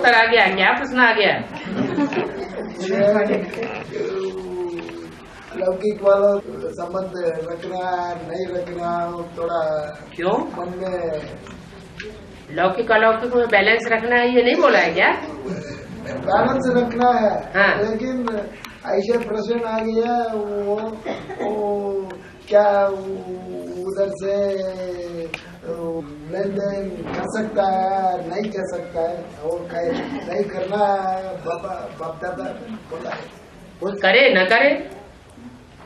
उत्तर आ गया? क्या प्रश्न आ गया? लौकिक वाला संबंध रखना नहीं रखना थोड़ा क्यों? मन में लौकिक अलौकिक में बैलेंस रखना है, ये नहीं बोला है क्या? बैलेंस रखना है। हाँ। लेकिन ऐसे प्रश्न आ गया वो क्या उधर से लेन देन कर सकता है नहीं कर सकता है और नहीं करना बाप दादा बोला है। वो करे न करे,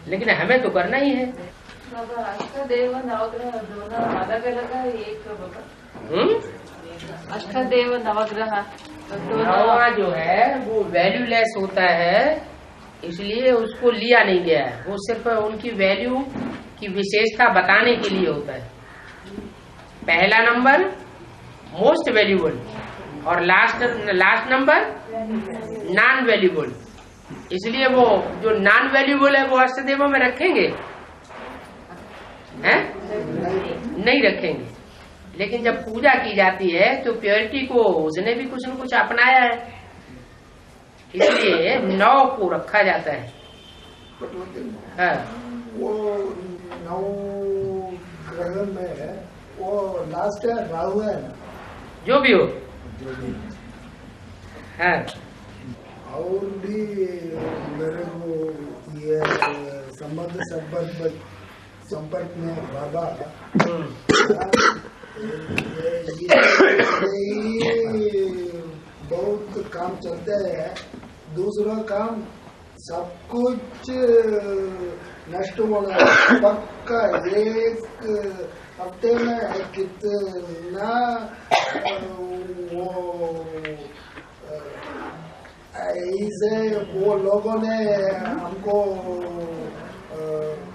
लेकिन हमें तो करना ही है। अष्टदेव नवग्रह दोनों अलग अलग है, एक बाबा। अष्टदेव नवग्रह नवा जो है वो वैल्यूलेस होता है, इसलिए उसको लिया नहीं गया है। वो सिर्फ उनकी वैल्यू की विशेषता बताने के लिए होता है। पहला नंबर मोस्ट वैल्यूबल और लास्ट नंबर नॉन वैल्यूबल। इसलिए वो जो नॉन वैल्यूबल है वो अष्टदेवों में रखेंगे हैं? नहीं रखेंगे। लेकिन जब पूजा की जाती है तो प्योरिटी को उसने भी कुछ न कुछ अपनाया है, इसलिए 9 को रखा जाता है। हाँ। वो 9 ग्रह में वो लास्ट है राहु है ना, जो भी हो। हाँ। और भी मेरे को ये संपर्क में बाबा बहुत काम चलते हैं। दूसरा काम सब कुछ नष्ट होना है। पक्का एक हफ्ते में कितना वो ऐसे वो लोगों ने हमको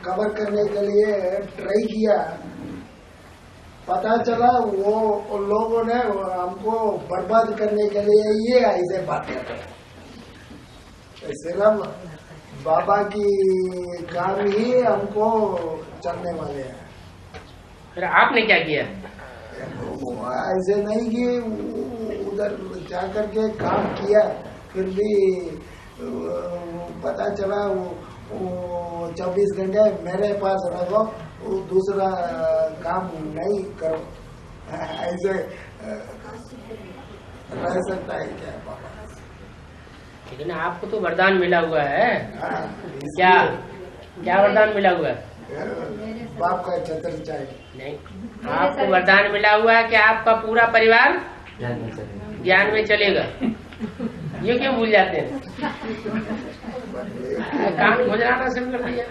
कवर करने के लिए ट्राई किया। पता चला वो लोगों ने हमको बर्बाद करने के लिए ये ऐसे बातें कर। सिर्फ बाबा की काम ही हमको चलने वाले हैं। फिर आपने क्या किया? ऐसे नहीं कि उधर जाकर के काम किया, फिर भी पता चला वो 24 घंटे मेरे पास रहो, वो दूसरा काम नहीं करो। ऐसे रह सकता है क्या बाबा? लेकिन आपको तो वरदान मिला हुआ है। क्या क्या वरदान मिला हुआ है? बाप का छत्र चाहिए। नहीं, आपको वरदान मिला हुआ है कि आपका पूरा परिवार ज्ञान में चलेगा। ये क्यों भूल जाते हैं? काम गुजराना शुरू कर दिया।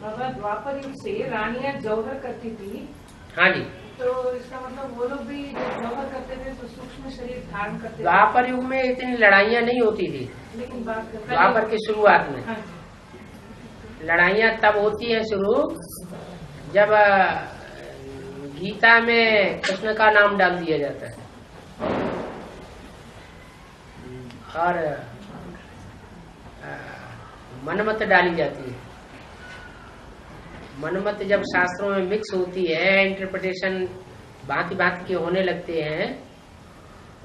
बाबा द्वापर युग से रानियां जौहर करती थी। हाँ जी। तो इसका मतलब वो लोग भी जब जौहर करते थे तो सूक्ष्म शरीर धारण करते थे। द्वापर युग में इतनी लड़ाइयाँ नहीं होती थी, लेकिन द्वापर की शुरुआत में। हाँ। लड़ाइयाँ तब होती है शुरू जब गीता में कृष्ण का नाम डाल दिया जाता है और मनमत डाली जाती है। मनमत जब शास्त्रों में मिक्स होती है, इंटरप्रिटेशन भांति भांति के होने लगते हैं,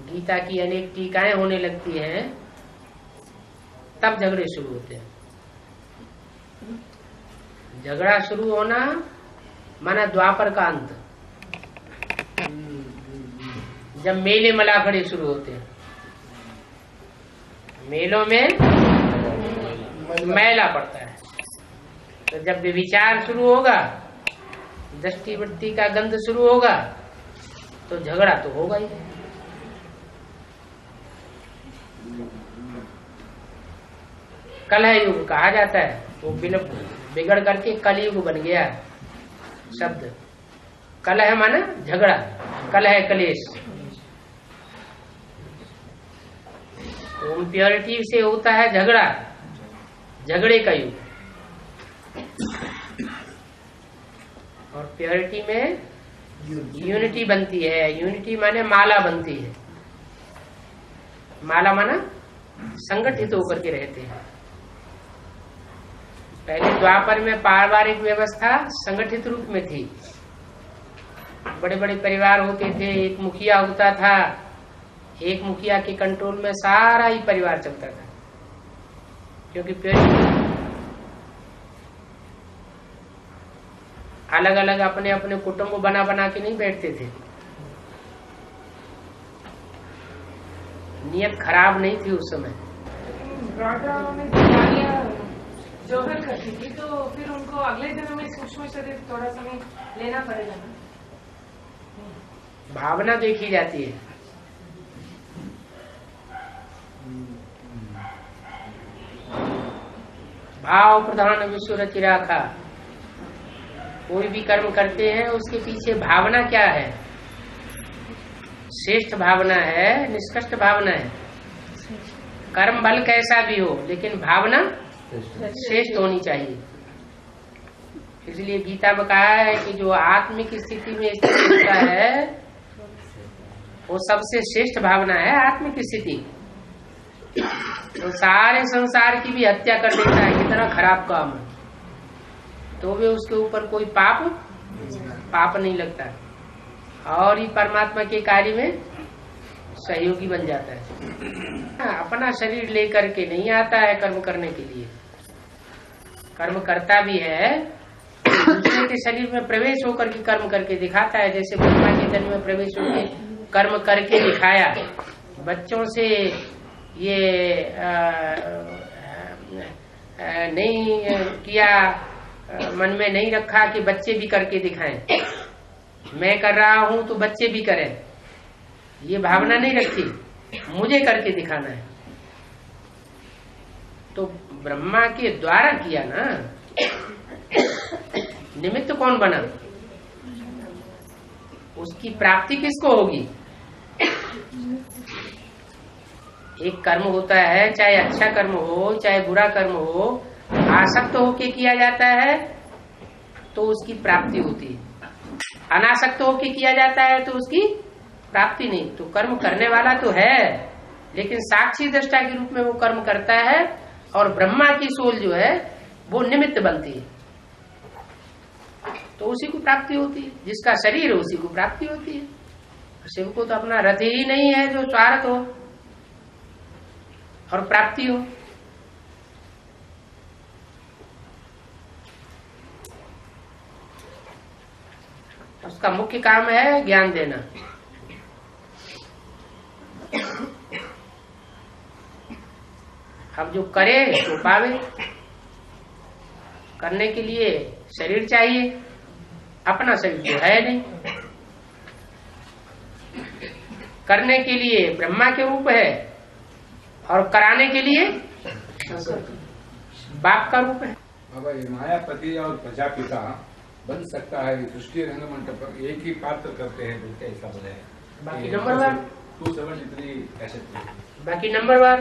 गीता की अनेक टीकाएं होने लगती हैं, तब झगड़े शुरू होते हैं। झगड़ा शुरू होना माना द्वापर का अंत। जब मेले मलाखड़े शुरू होते हैं, मेलों में मैला पड़ता है, तो जब विचार शुरू होगा, दृष्टि वृत्ति का गंध शुरू होगा, तो झगड़ा तो होगा ही। कलह युग कहा जाता है, वो बिगड़ करके कलयुग बन गया शब्द। कलह माना झगड़ा, कलह कलेश। इम्प्योरिटी से होता है झगड़ा, झगड़े का युग। और प्योरिटी में यूनिटी बनती है। यूनिटी माने माला बनती है। माला माना संगठित होकर के रहते हैं। पहले द्वापर में पारिवारिक व्यवस्था संगठित रूप में थी। बड़े बड़े परिवार होते थे, एक मुखिया होता था, एक मुखिया के कंट्रोल में सारा ही परिवार चलता था, क्योंकि अलग अलग अपने अपने कुटुंब बना बना के नहीं बैठते थे। नियत खराब नहीं थी उस समय। जौहर करती थी, तो फिर उनको अगले जन्म में सूक्ष्म शरीर थोड़ा समय लेना पड़ेगा ना। भावना देखी जाती है। भाव प्रधान विश्व रचि राखा। कोई भी कर्म करते हैं उसके पीछे भावना क्या है? श्रेष्ठ भावना है, निष्कृष्ट भावना है। कर्म बल कैसा भी हो, लेकिन भावना श्रेष्ठ होनी चाहिए। इसलिए गीता में कहा है कि जो आत्मिक स्थिति में स्थित होता है वो सबसे श्रेष्ठ भावना है आत्मिक स्थिति। तो सारे संसार की भी हत्या कर देता है, कितना खराब काम है, तो भी उसके ऊपर कोई पाप नहीं लगता, और ये परमात्मा के कार्य में सहयोगी बन जाता है। अपना शरीर लेकर के नहीं आता है कर्म करने के लिए, कर्म करता भी है, दूसरे के शरीर में प्रवेश होकर के कर्म करके दिखाता है। जैसे ब्रह्मा के जन्म में प्रवेश होकर कर्म करके दिखाया, बच्चों से ये नहीं किया, मन में नहीं रखा कि बच्चे भी करके दिखाएं, मैं कर रहा हूं तो बच्चे भी करें, ये भावना नहीं रखी, मुझे करके दिखाना है। तो ब्रह्मा के द्वारा किया ना, निमित्त कौन बना? उसकी प्राप्ति किसको होगी? एक कर्म होता है, चाहे अच्छा कर्म हो चाहे बुरा कर्म हो, आसक्त होके किया जाता है तो उसकी प्राप्ति होती है, अनासक्त होके किया जाता है तो उसकी प्राप्ति नहीं। तो कर्म करने वाला तो है, लेकिन साक्षी दृष्टा के रूप में वो कर्म करता है, और ब्रह्मा की सोल जो है वो निमित्त बनती है, तो उसी को प्राप्ति होती है। जिसका शरीर है उसी को प्राप्ति होती है। शिव को तो अपना रथ ही नहीं है जो स्वार्थ हो और प्राप्ति हो। उसका मुख्य काम है ज्ञान देना। अब जो करे तो पावे। करने के लिए शरीर चाहिए, अपना शरीर तो है नहीं। करने के लिए ब्रह्मा के रूप है और कराने के लिए बाप का रूप है। बाबा, ये मायापति और प्रजापिता बन सकता है सृष्टि रंगमंच पर, एक ही पात्र करते हैं बोलते, ऐसा बोले हैं। बाकी नंबरवार 273 ऐसे बाकी नंबरवार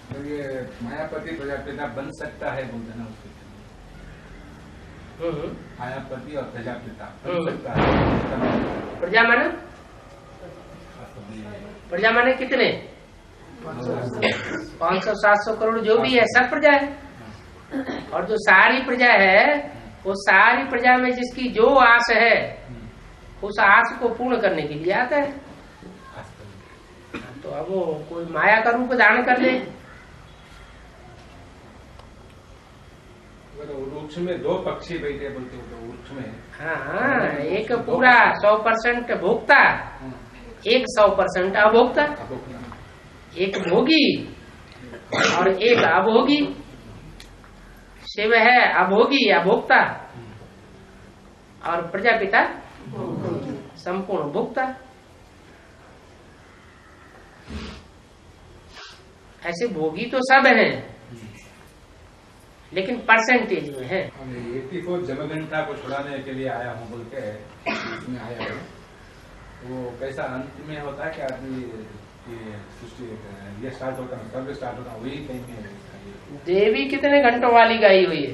तो ये मायापति प्रजापिता बन सकता है बोलते ना उसको। मायापति और प्रजापिता बन सकता है। प्रजा माने प्रजा माने कितने? 500-700 करोड़ जो भी है सब प्रजा है। और जो सारी प्रजा है वो सारी प्रजा में जिसकी जो आस है उस आस को पूर्ण करने के लिए आता है। तो अब वो कोई माया का रूप धारण कर ले। वृक्ष में 2 पक्षी बैठे बोलते हो, वृक्ष में हाँ, एक पूरा 100% भोक्ता, एक 100% अभोक्ता, एक भोगी और एक अभोगी। शिव है अभोगी अभोक्ता और प्रजापिता संपूर्ण भोक्ता। ऐसे भोगी तो सब हैं, लेकिन परसेंटेज में है। 84 जमघंटा को छुड़ाने के लिए आया हूँ बोल के इसमें आया है। वो कैसा अंत में होता है कि आदमी सृष्टि ये स्टार्ट होता है, सर्व स्टार्ट होता है, वही टाइम में देवी कितने घंटों वाली गाई हुई है?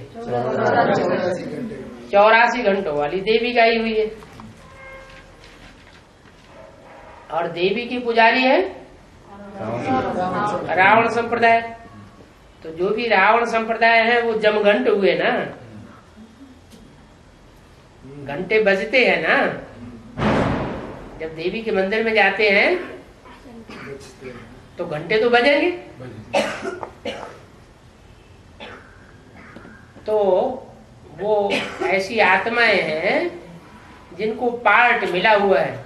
84 घंटों वाली देवी गाई हुई है। और देवी की पुजारी है रावण संप्रदाय। तो जो भी रावण संप्रदाय है वो जमघंट हुए ना, घंटे बजते हैं ना। जब देवी के मंदिर में जाते हैं बजते हैं। तो घंटे तो बजेंगे। तो वो ऐसी आत्माएं हैं जिनको पार्ट मिला हुआ है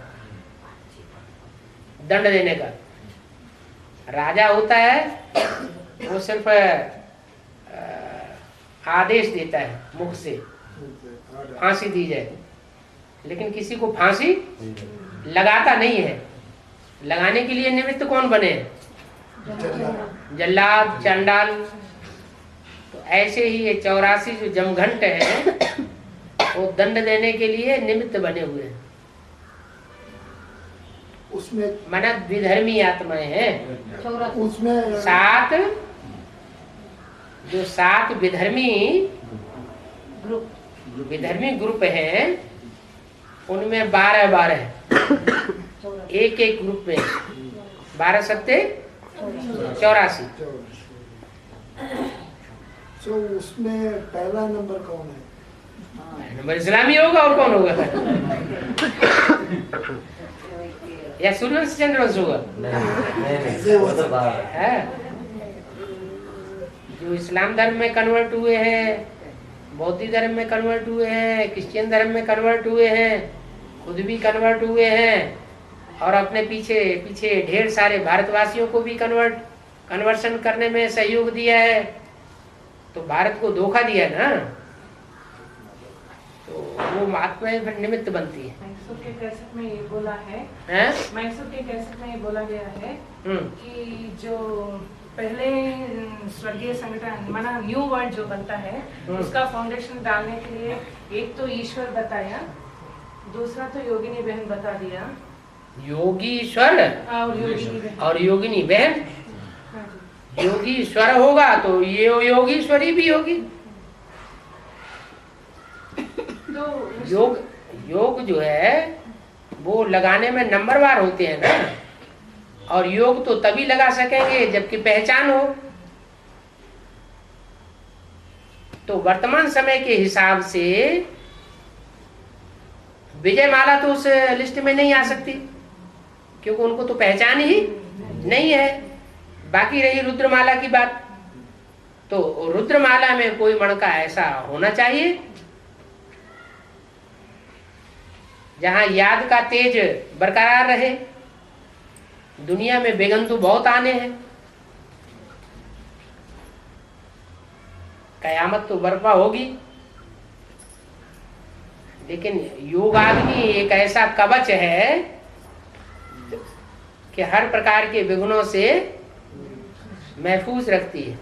दंड देने का। राजा होता है वो सिर्फ आदेश देता है मुख से फांसी दी जाए, लेकिन किसी को फांसी लगाता नहीं है। लगाने के लिए निमित्त कौन बने? जल्लाद, चांडाल। तो ऐसे ही ये 84 जो जमघंट है वो दंड देने के लिए निमित्त बने हुए हैं। उसमें माना विधर्मी आत्माएं हैं। उसमें 7 विधर्मी ग्रुप हैं, उनमें 12 एक ग्रुप में 12 सत्ते 84। तो उसमें पहला नंबर कौन है? नंबर इस्लामी होगा और कौन होगा? या सूर्यवंश चंद्रवंश होगा? है जो इस्लाम धर्म में कन्वर्ट हुए हैं, बौद्ध धर्म में कन्वर्ट हुए हैं, क्रिश्चियन धर्म में कन्वर्ट हुए हैं, खुद भी कन्वर्ट हुए हैं और अपने पीछे ढेर सारे भारतवासियों को भी कन्वर्शन करने में सहयोग दिया है। तो भारत को धोखा दिया ना, तो वो आत्माएं फिर निमित्त बनती है। मैक्सो के कैसेट में ये बोला है, मैक्सो के कैसेट में ये बोला गया है कि जो पहले स्वर्गीय संगठन माना न्यू वर्ल्ड जो बनता है उसका फाउंडेशन डालने के लिए एक तो ईश्वर बताया, दूसरा तो योगिनी बहन बता दिया। योगीश्वर और योगिनी बहन। हाँ जी। योगीश्वर होगा तो ये योगीश्वरी भी होगी। तो योग जो है वो लगाने में नंबरवार होते हैं ना, और योग तो तभी लगा सकेंगे जबकि पहचान हो। तो वर्तमान समय के हिसाब से विजय माला तो उस लिस्ट में नहीं आ सकती क्योंकि उनको तो पहचान ही नहीं है। बाकी रही रुद्रमाला की बात, तो रुद्रमाला में कोई मणका ऐसा होना चाहिए जहां याद का तेज बरकरार रहे। दुनिया में बेगंतु बहुत आने हैं, कयामत तो बर्पा होगी, लेकिन योगाग्नि एक ऐसा कवच है कि हर प्रकार के विघ्नों से महफूज रखती है,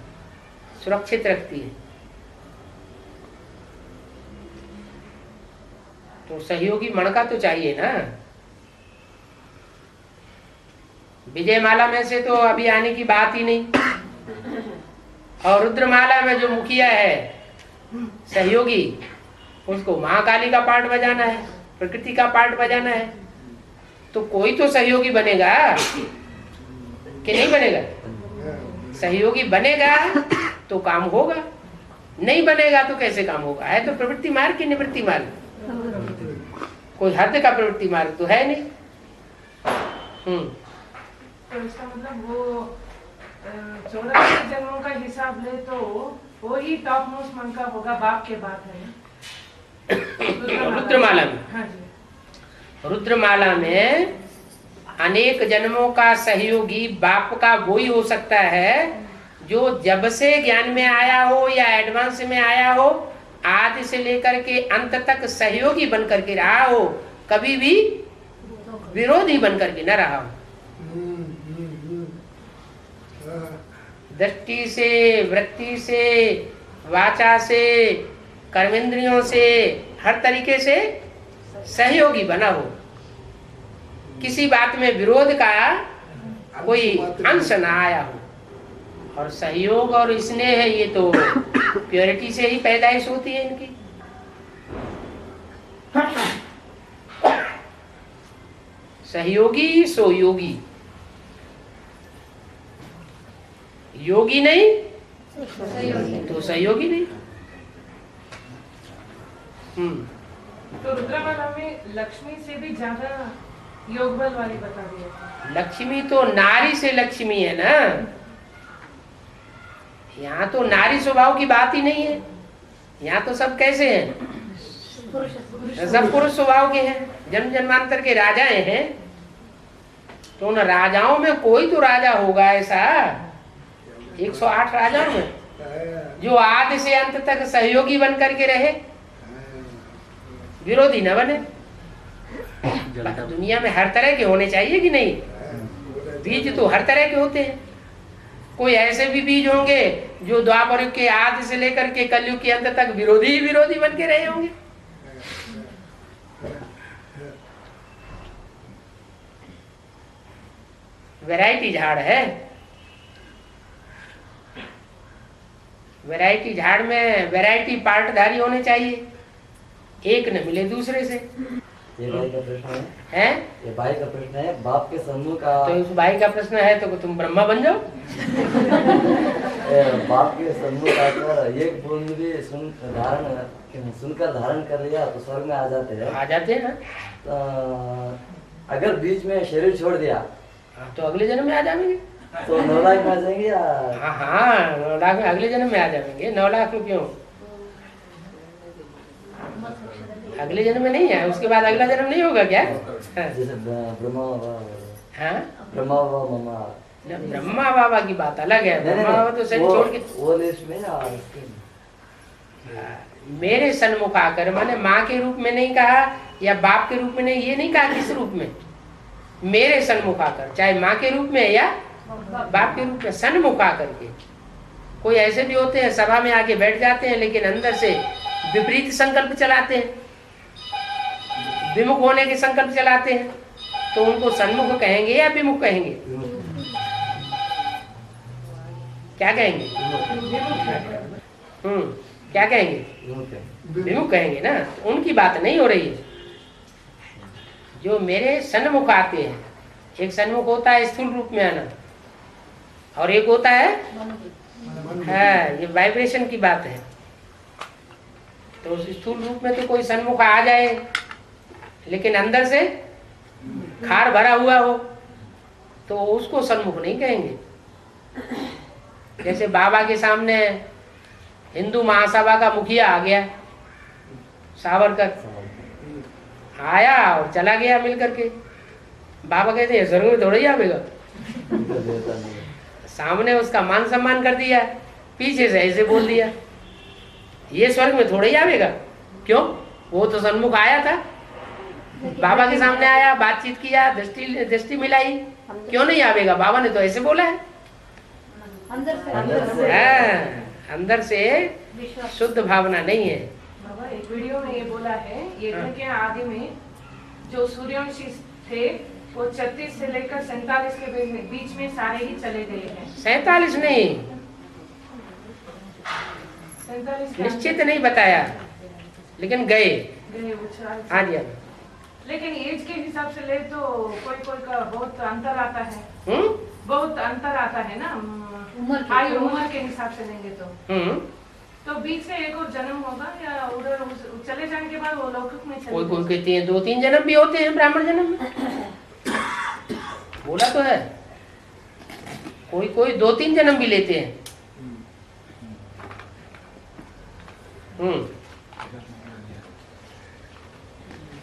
सुरक्षित रखती है। तो सहयोगी मणका तो चाहिए ना। विजय माला में से तो अभी आने की बात ही नहीं, और रुद्रमाला में जो मुखिया है सहयोगी, उसको महाकाली का पार्ट बजाना है, प्रकृति का पार्ट बजाना है। तो कोई तो सहयोगी बनेगा कि नहीं बनेगा? सहयोगी बनेगा तो काम होगा, नहीं बनेगा तो कैसे काम होगा? है तो प्रवृत्ति मार्ग की निवृत्ति मार्ग, कोई हद का प्रवृत्ति मार्ग तो है नहीं। तो इसका मतलब वो 84 जन्मों का हिसाब ले तो वो ही टॉप मोस्ट मन का होगा, बाप के बाद है रुद्रमाला में। हाँ जी। रुद्रमाला में अनेक जन्मों का सहयोगी बाप का वो ही हो सकता है जो जब से ज्ञान में आया हो या एडवांस में आया हो, आदि से लेकर के अंत तक सहयोगी बन करके रहा हो, कभी भी विरोधी बन करके न रहा हो। दृष्टि से, वृत्ति से, वाचा से, कर्मेंद्रियों से, हर तरीके से सहयोगी बना हो। किसी बात में विरोध का कोई अंश ना आया हो। और सहयोग और स्नेह है, ये तो प्योरिटी से ही पैदाइश होती है इनकी। सहयोगी सो योगी, योगी नहीं तो सहयोगी नहीं। तो रुद्रमाला में लक्ष्मी से भी ज्यादा योग बल वाली बता दिया था। लक्ष्मी तो नारी से लक्ष्मी है ना, यहाँ तो नारी स्वभाव की बात ही नहीं है। यहाँ तो सब कैसे हैं, सब पुरुष स्वभाव के हैं। जन्म जन्मांतर के राजाएं हैं, तो उन राजाओं में कोई तो राजा होगा ऐसा 108 राजाओं में जो आदि से अंत तक सहयोगी बन करके रहे, विरोधी न बने। दुनिया में हर तरह के होने चाहिए कि नहीं? बीज तो हर तरह के होते हैं। कोई ऐसे भी बीज होंगे जो द्वापर युग के आदि से लेकर के कलयुग के अंत तक विरोधी ही विरोधी बन के रहे होंगे। वैरायटी झाड़ है। वैरायटी झाड़ में वैरायटी पार्टधारी होने चाहिए, एक न मिले दूसरे से। ये भाई का प्रश्न है? ये भाई का प्रश्न है, बाप के सम्मुख का। तो इस भाई का प्रश्न है तो तुम ब्रह्मा बन जाओ। बाप के सम्मुख आकर एक बूंद भी सुनकर धारण कर लिया तो स्वर्ग में आ जाते हैं। आ जाते हैं। अगर बीच में शरीर छोड़ दिया तो अगले जन्म में आ जाएंगे। तो 9 लाख में आ जाएंगे या? हाँ 9 लाख में अगले जन्म में आ जाएंगे। 9 लाख में क्यों? अगले जन्म में नहीं है, उसके बाद अगला जन्म नहीं होगा क्या? जैसे ब्रह्मा मामा, ब्रह्मा बाबा की बात अलग है। ब्रह्मा बाबा तो शरीर छोड़ के वो लिस्ट में ना मेरे सन्मुख आकर, माने माँ के रूप में नहीं कहा या बाप के रूप में नहीं, ये नहीं कहा किस रूप में, मेरे सन्मुख आकर, चाहे माँ के रूप में या बाप के रूप में, सन्मुख आकर के। कोई ऐसे भी होते हैं सभा में आके बैठ जाते हैं लेकिन अंदर से विपरीत संकल्प चलाते हैं, विमुख होने के संकल्प चलाते हैं, तो उनको सन्मुख कहेंगे या विमुख कहेंगे? क्या कहेंगे? क्या कहेंगे? विमुख कहेंगे ना। तो उनकी बात नहीं हो रही है। जो मेरे सन्मुख आते हैं, एक सन्मुख होता है स्थूल रूप में आना और एक होता है ये वाइब्रेशन की बात है। तो उस स्थूल रूप में तो कोई सन्मुख आ जाए लेकिन अंदर से खार भरा हुआ हो तो उसको सन्मुख नहीं कहेंगे। जैसे बाबा के सामने हिंदू महासभा का मुखिया आ गया, सावरकर आया और चला गया मिल करके। बाबा कहते हैं स्वर्ग में थोड़ा ही आवेगा। सामने उसका मान सम्मान कर दिया, पीछे से ऐसे बोल दिया, ये स्वर्ग में थोड़ा ही आवेगा। क्यों? वो तो सन्मुख आया था, बाबा के सामने आया, बातचीत किया, दृष्टि मिलाई, क्यों नहीं आवेगा? बाबा ने तो ऐसे बोला है। अंदर से शुद्ध भावना नहीं है। बाबा एक वीडियो में ये बोला है, ये के आदि में जो सूर्यवंशी थे वो 36 से लेकर 47 के बीच में सारे ही चले गए हैं। 47 नहीं, 47 निश्चित नहीं बताया, लेकिन गए। हाँ जी। लेकिन एज के हिसाब से ले तो कोई का बहुत अंतर आता है। बहुत अंतर आता है ना, उम्र के हिसाब से लेंगे तो बीच में एक और जन्म होगा या उधर चले जाने के बाद वो लौकिक में चले? कोई कहते हैं 2-3 जन्म भी होते हैं ब्राह्मण जन्म में, बोला तो है। कोई 2-3 जन्म भी लेते हैं।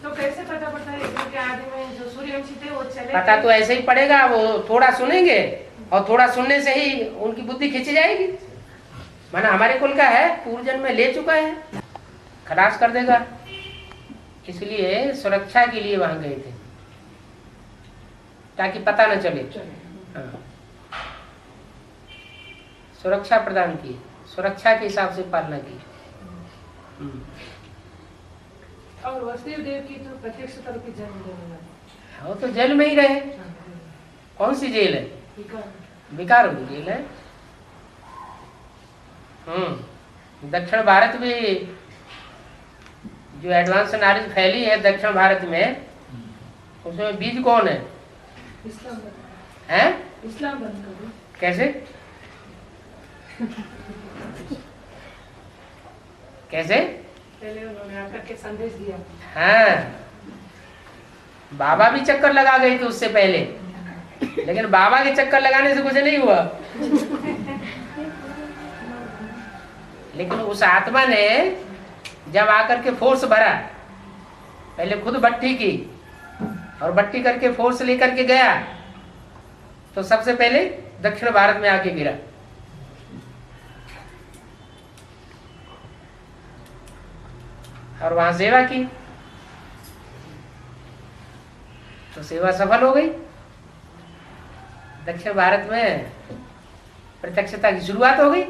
तो कैसे पता पड़ता है कि आदि में जो सूर्यवंशी थे वो चले? पता तो ऐसे ही पड़ेगा, वो थोड़ा सुनेंगे और थोड़ा सुनने से ही उनकी बुद्धि खिंच जाएगी। माना हमारे कुल का है, पूर्व जन्म में ले चुका है, खलास कर देगा। इसलिए सुरक्षा के लिए वहां गए थे ताकि पता न चले। सुरक्षा प्रदान की, सुरक्षा के हिसाब से पालना की। और वसुदेव देव की तो प्रत्यक्ष तरह की जन्म वो तो जेल में ही रहे। कौन सी जेल है? विकार जेल है। दक्षिण भारत में जो एडवांस नॉलेज फैली है दक्षिण भारत में, उसमें बीज कौन है? इस्लाम बंद करो। कैसे? कैसे? पहले उन्होंने आकर के संदेश दिया। हाँ, बाबा भी चक्कर लगा गए थे उससे पहले, लेकिन बाबा के चक्कर लगाने से कुछ नहीं हुआ। लेकिन उस आत्मा ने जब आकर के फोर्स भरा, पहले खुद भट्टी की और भट्टी करके फोर्स लेकर के गया, तो सबसे पहले दक्षिण भारत में आके गिरा। और वहां सेवा की तो सेवा सफल हो गई। दक्षिण भारत में प्रत्यक्षता की शुरुआत हो गई।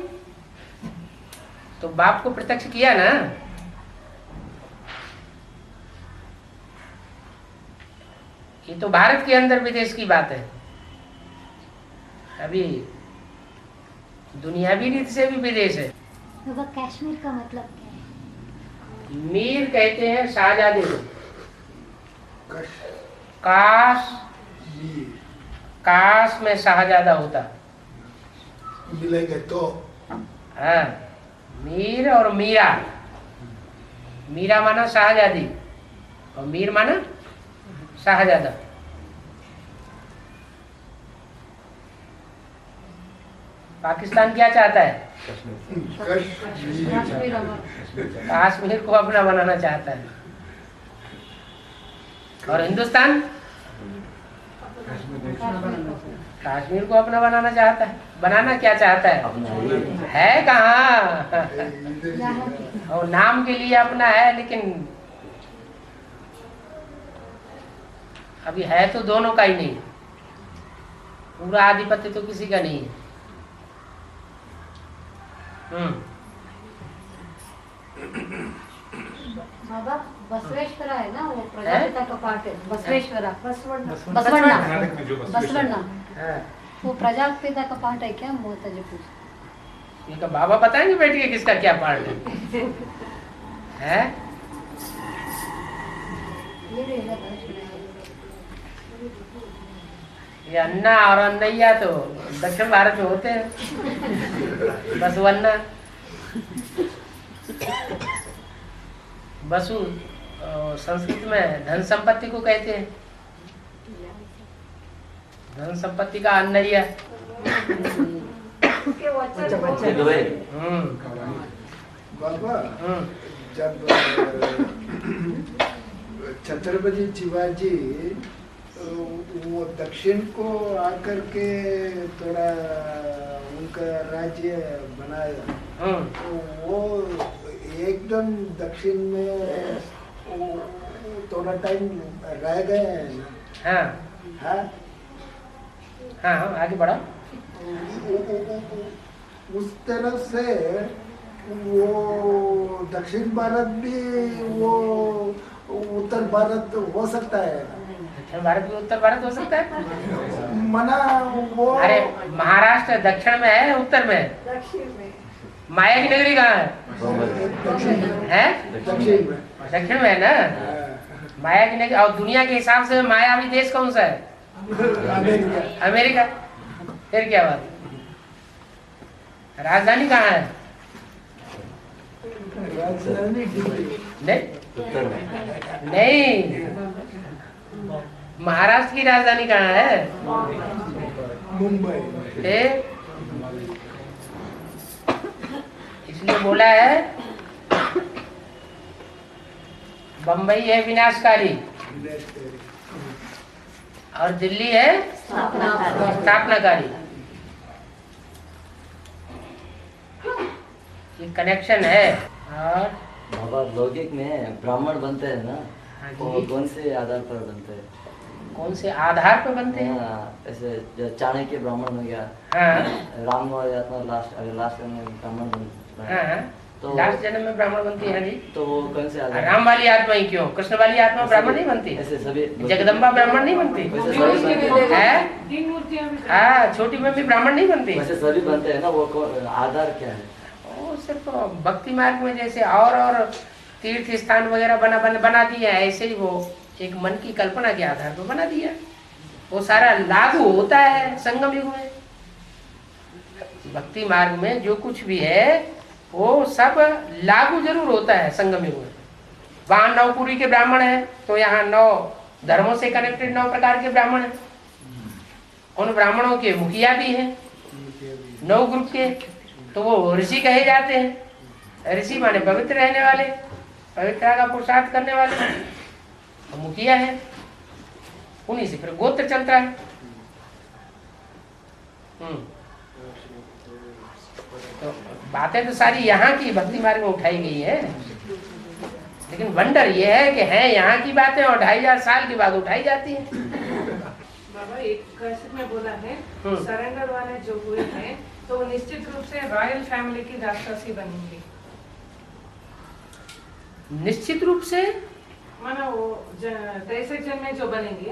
तो बाप को प्रत्यक्ष किया ना। ये तो भारत के अंदर विदेश की बात है। अभी दुनियावी रीति से भी विदेश है। बाबा कश्मीर का मतलब क्या है? मीर कहते हैं शाहजादे को। काश में शाहजादा होता मिलेंगे तो। हाँ, मीर और मीरा। मीरा माना शाहजादी और मीर माना शाहजादा। पाकिस्तान क्या चाहता है? कश्मीर को अपना बनाना चाहता है। और हिंदुस्तान कश्मीर को अपना बनाना चाहता है। बनाना क्या चाहता है कहाँ? और नाम के लिए अपना है, लेकिन अभी है तो दोनों का ही नहीं। पूरा आधिपत्य तो किसी का नहीं है। बाबा बसवेश्वरा है ना, वो प्रजापिता का पाठ है। बसवेश्वरा, बसवण्णा, वो प्रजापिता का पाठ है क्या? मोहता जी पूछ। इनका बाबा बताएंगे बेटी के किसका क्या पाठ है? ये अन्ना और अन्नैया तो दक्षिण भारत में होते हैं। बसवन्ना, बसु संस्कृत में धन संपत्ति को कहते हैं। धन संपत्ति का अन्नैया। बाबा जब छत्रपति शिवाजी वो दक्षिण को आकर के थोड़ा उनका राज्य बनाया, तो वो एकदम दक्षिण में थोड़ा टाइम रह गए हैं ना। हाँ हाँ हाँ, आगे बढ़ा। उस तरफ से वो दक्षिण भारत भी वो उत्तर भारत हो सकता है। दक्षिण भारत भी उत्तर भारत हो सकता है। मना वो, अरे महाराष्ट्र दक्षिण में है उत्तर में है? दक्षिण में। माया की नगरी कहाँ है? दक्षिण में। दक्षिण में है ना माया की नगरी। और दुनिया के हिसाब से मायावी देश कौन सा है? अमेरिका। फिर क्या बात? राजधानी कहाँ है? राजधानी नहीं, नहीं, महाराष्ट्र की राजधानी कहाँ है? मुंबई। इसलिए बोला है बंबई है विनाशकारी और दिल्ली है स्थापनाकारी। ये कनेक्शन है। और बाबा लौकिक में ब्राह्मण बनते हैं ना, वो कौन से आधार पर बनते हैं? कौन से आधार पर बनते हैं? ऐसे जो चाणक्य ब्राह्मण हो गया, हाँ, राम लास्ट में ब्राह्मण बनते हैं। हाँ, तो लास्ट जन्म में ब्राह्मण बनती है जी। तो वो कौन से आधार? राम वाली आत्मा ही क्यों? कृष्ण वाली आत्मा ब्राह्मण नहीं बनती? ऐसे सभी जगदम्बा ब्राह्मण नहीं बनती है? हाँ, छोटी मम्मी ब्राह्मण नहीं बनती। वैसे सभी बनते हैं ना, वो आधार क्या है? वो सिर्फ भक्ति मार्ग में जैसे और तीर्थ स्थान वगैरह बना दिया, ऐसे ही वो एक मन की कल्पना के आधार पर बना दिया। वो सारा लागू होता है संगम युग में। भक्ति मार्ग में जो कुछ भी है वो सब लागू जरूर होता है संगम युग में। वहां 9 पुरी के ब्राह्मण है तो यहाँ 9 धर्मों से कनेक्टेड 9 प्रकार के ब्राह्मण हैं। उन ब्राह्मणों के मुखिया भी हैं 9 ग्रुप के, तो वो ऋषि कहे जाते हैं। ऋषि माने पवित्र रहने वाले, पवित्रता का पुरुषार्थ करने वाले, तो मुखिया है। उन्हीं से फिर गोत्र चलता है। तो बातें तो सारी यहाँ की भक्ति मार्ग में उठाई गई है, लेकिन वंडर ये है कि है यहाँ की बातें और 2500 साल के बाद उठाई जाती है। बाबा एक कैसेट में बोला है सरेंडर वाले जो हुए हैं तो वो निश्चित रूप से रॉयल फैमिली की दासदासी बनेंगे। निश्चित रूप से माना वो 63 जन में जो बनेंगे,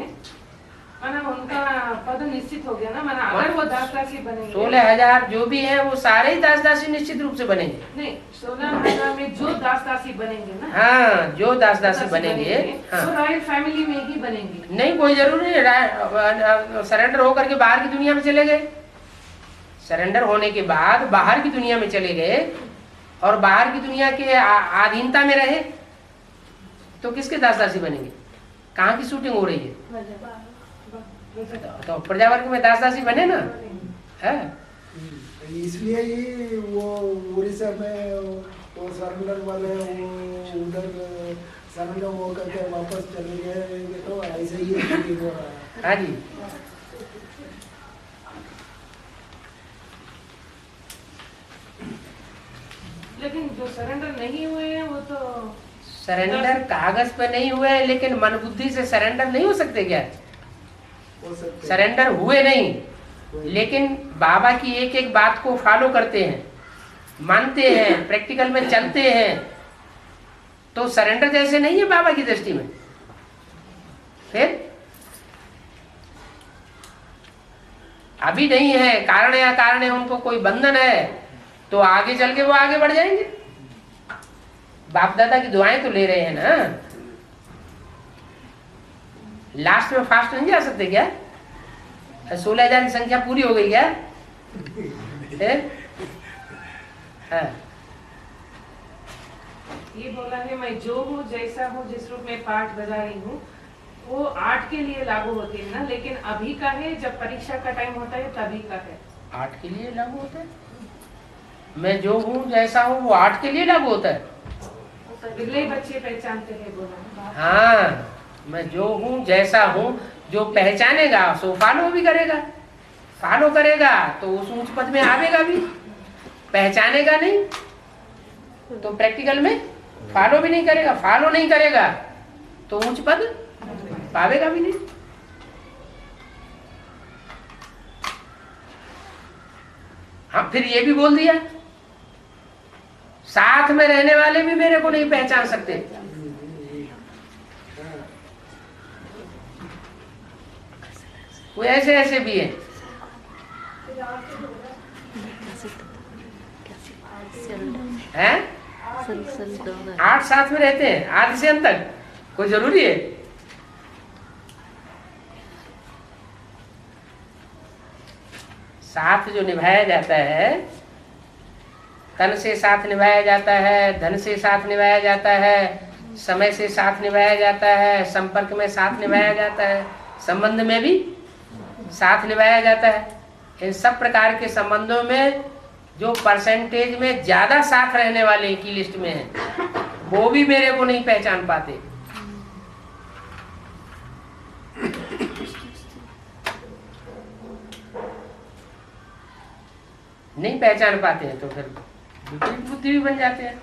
माना उनका पद निश्चित हो गया ना। माना अगर वो दासदासी बनेंगे 16,000 जो भी है वो सारे ही दासदासी निश्चित रूप से बनेंगे। नहीं, 16,000 में जो दासदासी बनेंगे ना, हाँ, जो दासदासी बनेंगे हाँ। तो रॉयल फैमिली में ही बनेंगे। नहीं, कोई जरूरी नहीं। सरेंडर होकर के बाहर की दुनिया में चले गए, सरेंडर होने के बाद बाहर की दुनिया में चले गए और बाहर की दुनिया के अधीनता में रहे, तो किसके दासदासी बनेंगे? कहाँ की शूटिंग हो रही है? तो प्रजावर्ग में दासदासी बने ना है। इसलिए ही वो उड़ीसा में वो सरेंडर वाले वो उधर सरेंडर हो करके वापस चले गए, तो ऐसे ही हो रहा है। हाँ जी, लेकिन जो सरेंडर नहीं हुए हैं वो तो सरेंडर कागज पे नहीं हुए, लेकिन मन बुद्धि से सरेंडर नहीं हो सकते क्या? सरेंडर हुए नहीं, लेकिन बाबा की एक एक बात को फॉलो करते हैं, मानते हैं, प्रैक्टिकल में चलते हैं, तो सरेंडर जैसे नहीं है बाबा की दृष्टि में। फिर अभी नहीं है, कारण या कारण है, उनको कोई बंधन है, तो आगे चल के वो आगे बढ़ जाएंगे। बाप दादा की दुआएं तो ले रहे हैं ना, लास्ट में फास्ट नहीं जा सकते क्या? 16,000 की संख्या पूरी हो गई क्या? हाँ। ये बोला है मैं जो हूँ जैसा हूँ जिस रूप में पाठ बजा रही हूँ वो 8 के लिए लागू होते हैं ना, लेकिन अभी का है जब परीक्षा का टाइम होता है तभी का है। 8 के लिए लागू होता है? मैं जो हूँ जैसा हूँ वो 8 के लिए लागू होता है? बिगले बच्चे पहचानते हैं बोला। हाँ, मैं जो हूँ जैसा हूँ, जो पहचानेगा सो फॉलो भी करेगा, फॉलो करेगा तो उस ऊंच पद में आवेगा भी, पहचानेगा नहीं तो प्रैक्टिकल में फॉलो भी नहीं करेगा, फॉलो नहीं करेगा तो ऊंच पद पावेगा भी नहीं। हाँ, फिर ये भी बोल दिया साथ में रहने वाले भी मेरे को नहीं पहचान सकते। कोई ऐसे ऐसे भी है। हैं? 8 साथ में रहते हैं आदि से अंत तक, कोई जरूरी है? साथ जो निभाया जाता है, तन से साथ निभाया जाता है, धन से साथ निभाया जाता है, समय से साथ निभाया जाता है, संपर्क में साथ निभाया जाता है, संबंध में भी साथ निभाया जाता है। इन सब प्रकार के संबंधों में जो परसेंटेज में ज्यादा साथ रहने वाले की लिस्ट में है, वो भी मेरे को नहीं पहचान पाते। नहीं पहचान पाते हैं तो फिर विपरीत बुद्धि भी बन जाते हैं।